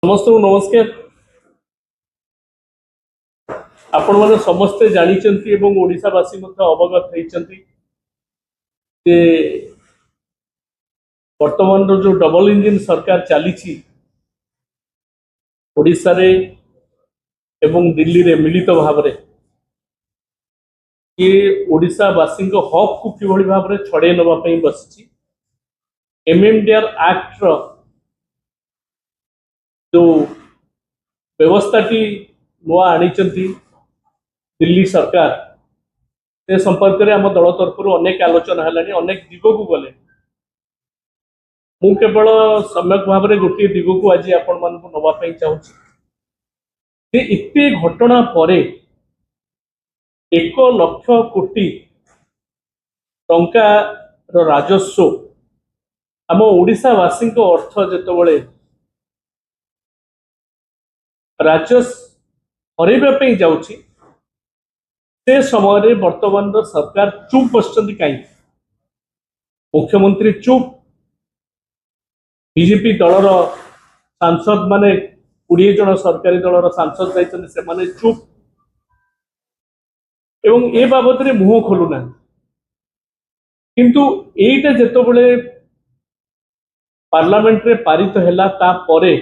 समस्त को नमस्कार। आपण मैंने समस्ते जानी ओडावासी अवगत होती वर्तमान जो डबल इंजिन सरकार चली ओडिशा रे एवं दिल्ली रे मिलित भाव रे ये ओडिशावासी हक को किभली भाव में छड़े नवाई बसी एमएमडीआर एक्ट रो जो व्यवस्था टी नुआ आनी दिल्ली सरकार से संपर्क में आम दल तरफ अनेक आलोचना है अनेक दिग को गले मु केवल सम्यक भाव में गोटे दिग को आज आपण मान नवाई चाहूँगी इतने घटना पर 1 लाख कोटी टंकार राजस्व आम ओडिशावासी अर्थ जिते राजस्व हरैवाई जाऊँगी से समय वर्तमान सरकार चुप बसचंदी कहीं मुख्यमंत्री चुप बीजेपी दलर सांसद माने 20 जन सरकारी दलर सांसद जाइए चुप एवं ए बाबद रे मुह खोलुना किंतु एटा जेतबेले पार्लियामेंट रे पारित हैला ता परे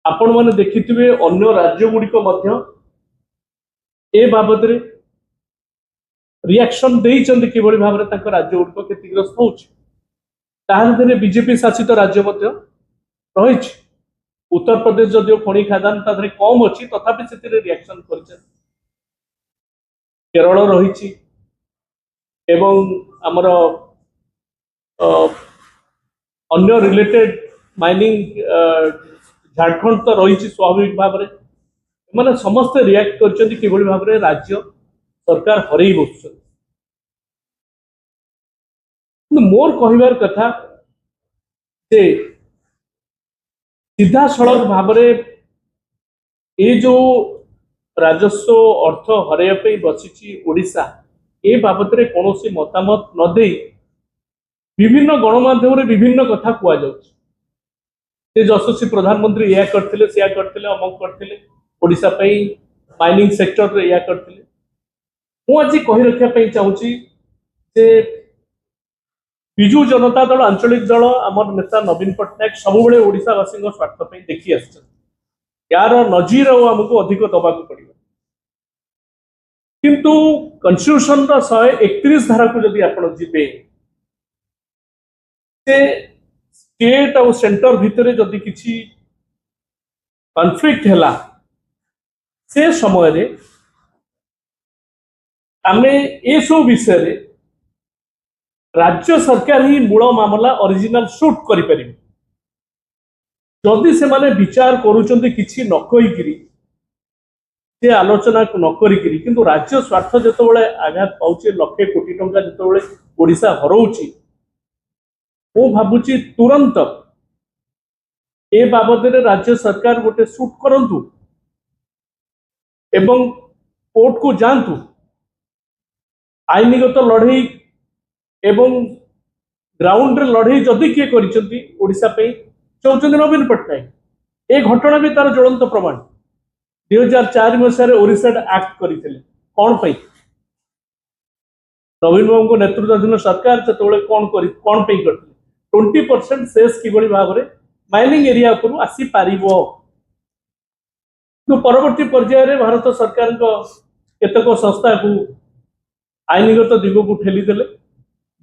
आपण माने देखिथिबे अन्य राज्य गुड़िक मध्य ए बाबद रे रिएक्शन देइचंदी किबळी भाव रे तांको राज्य गुड़िक क्षतिग्रस्त होउछि ताहारे बीजेपी शासित राज्य मध्य रहिछि उत्तर प्रदेश जदियो खणी खादान तादरे कम अछि तथापि सेतिरे रिएक्शन करछन केरल रही एवं आमर अन्य रिलेटेड माइनिंग झारखंड तो रही स्वाभाविक भाव में मैंने समस्ते रिएक्ट कर भाव में राज्य सरकार हरई बस मोर कहबार कथा जे सीधा सड़क भाव में ये जो राजस्व अर्थ हरैया बसी ओडिशा ए बाबद रे कौन मतामत न दे विभिन्न गणमाध्यम विभिन्न कथा कहुचे यशस्वी प्रधानमंत्री या करते से करते अमक करते ओडिशा माइनिंग सेक्टर या करते मुझे कही रखापी चाहूँगी जे विजु जनता दल आंचलिक दल आमर नेता नवीन पट्टनायक सब ओडिशावासी स्वार्थ देखी आस यार नजीर आमको अधिक दबा पड़ो किंतु कन्स्टिट्यूशन 131 धारा को जदि आप जी स्टेट और सेंटर भितर जदि किसी कन्फ्लिक्ट है से समय आमे ए सब विषय राज्य सरकार ही मूल मामला ओरिजिनल शूट करें जदि से माने विचार करूचंती किछि न कहिकरी से आलोचना न करिकरी किंतु राज्य स्वार्थ जेतबेले आघात पाउचे लक्षे कोटी टंका जेतबेले ओडिशा हरौची मु भाबुची तुरंत ए बाबद रे राज्य सरकार गोटे शूट करंतु एवं कोर्ट को जानतु आईनगत लड़ई एवं ग्राउंड रे लड़ई जदि किए करिसंती ओडिशा पे चाहते नवीन पट्टनायक ए घटना भी तार ज्वलंत प्रमाण 2004 मसीह ओडिशा एक्ट करते कौन पे नवीन बाबू को नेतृत्वाधीन सरकार से कौन करते 20% सेस किभली भाव में माइनिंग एरिया उपरू आसी पारिबो तो परवर्ती पर्यायर भारत सरकार केतक संस्था को आईनगत दिग को ठेलीदेले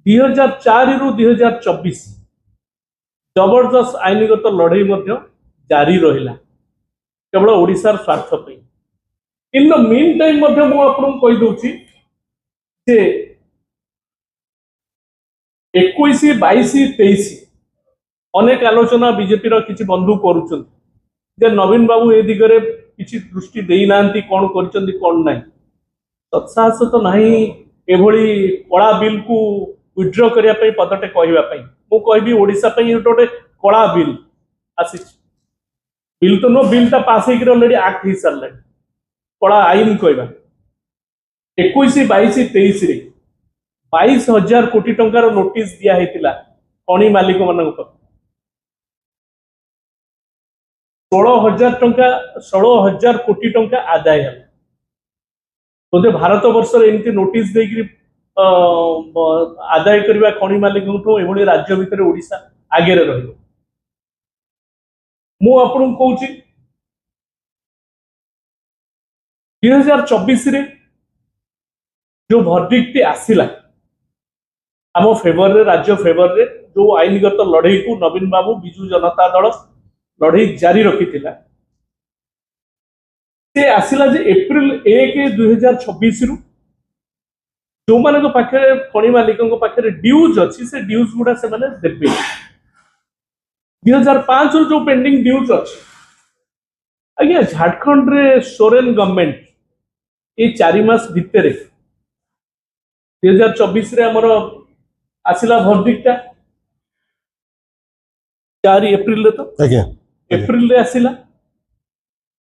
2004 रु 2024 जबरदस्त आईनगत लड़ई जारी रहा केवल ओडिशार स्वार्थ इन द मीन टाइम कहीदे 21, 22, 23 अनेक आलोचना बीजेपी किसी बंधु कर नवीन बाबू ए दिगरे किसी दृष्टि देना कौन कौन ना तत्साहस तो नहीं एभली कला बिल को विड्र करने पदटे कहवाई मु कहि ओडिशा गोटे कला बिल आसी बिल तो नो बिलटा पास ऑलरेडी एक्ट हो सारे कला आईन कहवा 21, 22, 23 22,000 कोटी टंकार नोटिस दिया खनि मालिक मान ଷୋହଳ ହଜାର କୋଟି ଟଙ୍କା ଆଦାୟ ହେଲା। बोधे भारत वर्ष एमती नोटिस देकर आदाय करने खनि मालिक एभली राज्य भितर ओडिशा आगे रही। मु आपन कहूँ 2024 रे जो भर्डिक्ट आसिला आम फेवर रे राज्य फेवर रे जो आईनगत लड़ई को नवीन बाबू बिजू जनता दल लड़ई जारी रखी से आसिला जे एप्रिल 1 2026 रु जो माने पाखे खनि मालिकों पाखे ड्यूज अच्छी से ड्यूज गुड़ा से माने देबे 2005 रु जो पेंडिंग ड्यूज अच्छी आज्ञा झारखंड रे सोरेन गवर्नमेंट ये 4 मास भितर 2024 रे हमर आसिला भर्डिक्टा 4 एप्रिल रे तो आज्ञा एप्रिल रे आसिला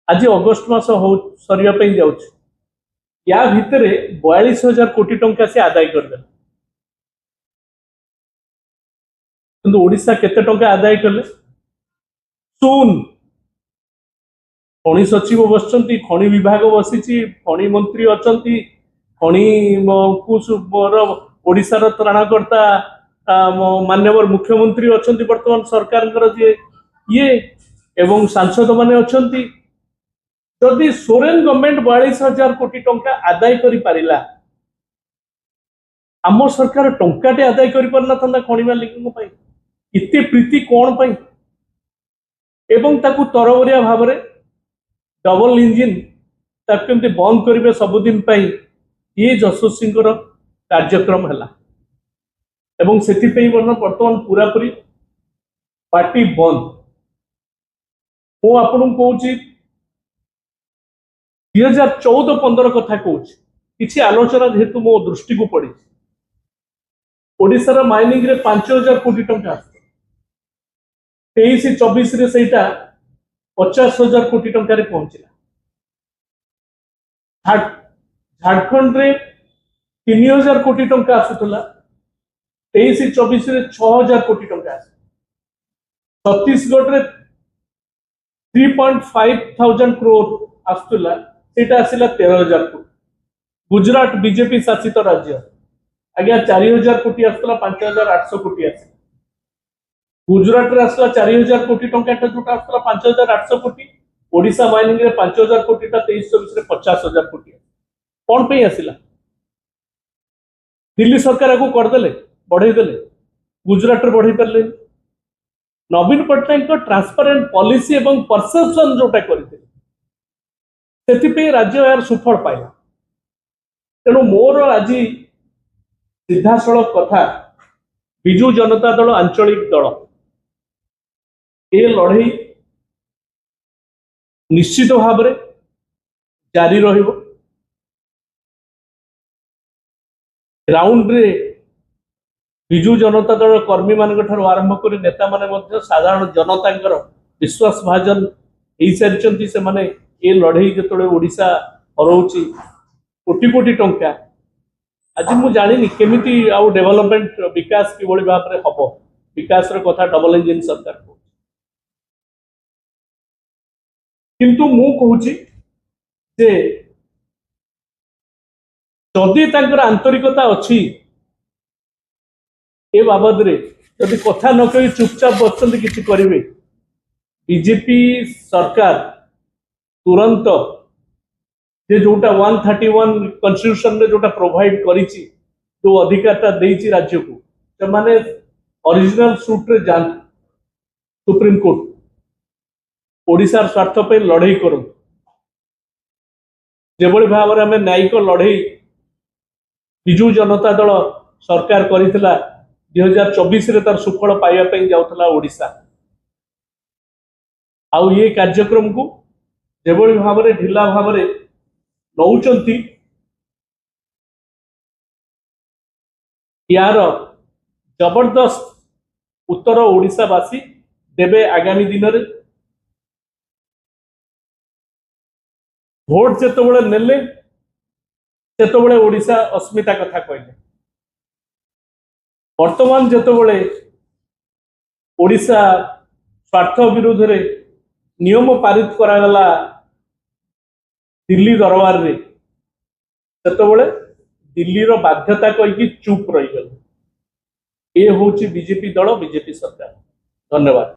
आज अगस्ट मास सरिया पे जाउछ या भितर 42,000 कोटी टंका से आदाय करदे किंतु ओडिशा केते टंका आदाय करले सुन खनि सचिव बसचंती खनि विभाग बसिची खनि मंत्री अचंती खनि ओडिशार त्राणकर्ता मान्यवर मुख्यमंत्री अचंती वर्तमान सरकार जे ये एवं सांसद माने अचंती जदि सोरेन गवर्नमेंट 42,000 कोटी टंका आदाय करि पारिला आम सरकार टंकाटे आदाय करि परना था खनि मालिक पई इते प्रीति कोन पई एवं ताकू तरबरिया भाव में डबल इंजिन ताकू बंद करेंगे सबुदिन पाई ये यशस्वी कार्यक्रम है एवं से बर्तमान पूरा पूरी पार्टी बंद मु आपन कहूँ 2014-15 कथा कहूँ किसी आलोचना जेहेतु मो दृष्टि को पड़ी ओडिशार माइनिंग रे 5,000 कोटी टंका 23-24 रे सेटा 50,000 कोटी टंका रे पहुंचला झारखंड रे 3,000 कोटी टंका आसुतला 23-24 रे 6,000 कोटी टंका आस छत्तीसगढ़ रे 3.5 थाउजेंड करोड़ आसुतला सेटा आसिला 13,000 कोटी गुजरात बीजेपी शासित राज्य आज्ञा 4,000 कोटी आसुतला 5,800 कोटी आस गुजरात रे आसला 4,000 कोटी टंका जोटा आसला 5,800 कोटी ओडिशा माइनिंग रे 5,000 कोटी 23-24 रे 50,000 कोटी कौन पे आसिला दिल्ली सरकार को करदेले बढ़ई देले गुजरात रे बढ़ई पारे नवीन पट्टनायक ट्रांसपेरेंट पॉलिसी एवं परसेप्शन जोटा करते राज्य यार सुफल पाइला तेणु मोर आज सीधासलख कथा बिजू जनता दल आंचलिक दल ये लड़ई निश्चित भाव में जारी रहिबो ग्राउंड रे बिजू जनता दल कर्मी मान आरंभ कर नेता माने साधारण जनता विश्वास भाजन हो सारी से माने ये लड़ई जो ओडिशा हरौची कोटी कोटी टंका आज मु जानी केमिति आउ डेवलपमेंट विकास किभली भाव में हम विकास कथा डबल इंजिन सरकार को किंतु मु कहूँ जे जदि तांकर आंतरिकता अच्छी ए बाबद रे जदि कथा न कही चुपचाप बसते किसी करेंगे बीजेपी सरकार तुरंत जे जोटा 131 कन्स्टिट्यूशन रे जोटा प्रोवाइड करिछि जो अधिकारता देइछि राज्य को से माने ओरिजिनल सूट रे जान सुप्रीम कोर्ट ओडिशार स्वार्थ पे लड़ई करूँ जेभली भाव में आम न्यायिक लड़ई बिजू जनता दल सरकार करिथिला 2024 रे तार सुफल पाइबा जाउथला ओडिशा आउ ये कार्यक्रम को जेभली भाव में ढिला भाव में नौचंती यार जबरदस्त उत्तर ओडिशावासी देवे आगामी दिन में भोट जिते नेले सेतबले ओडिशा अस्मिता कथा कहले वर्तमान जिते ओडिशा स्वार्थ विरोध रे नियम पारित करागला दिल्ली दरबार रे सेतबेले दिल्ली रो बाध्यता कही चुप रही गले। ये हूँ बीजेपी दल बीजेपी सरकार। धन्यवाद।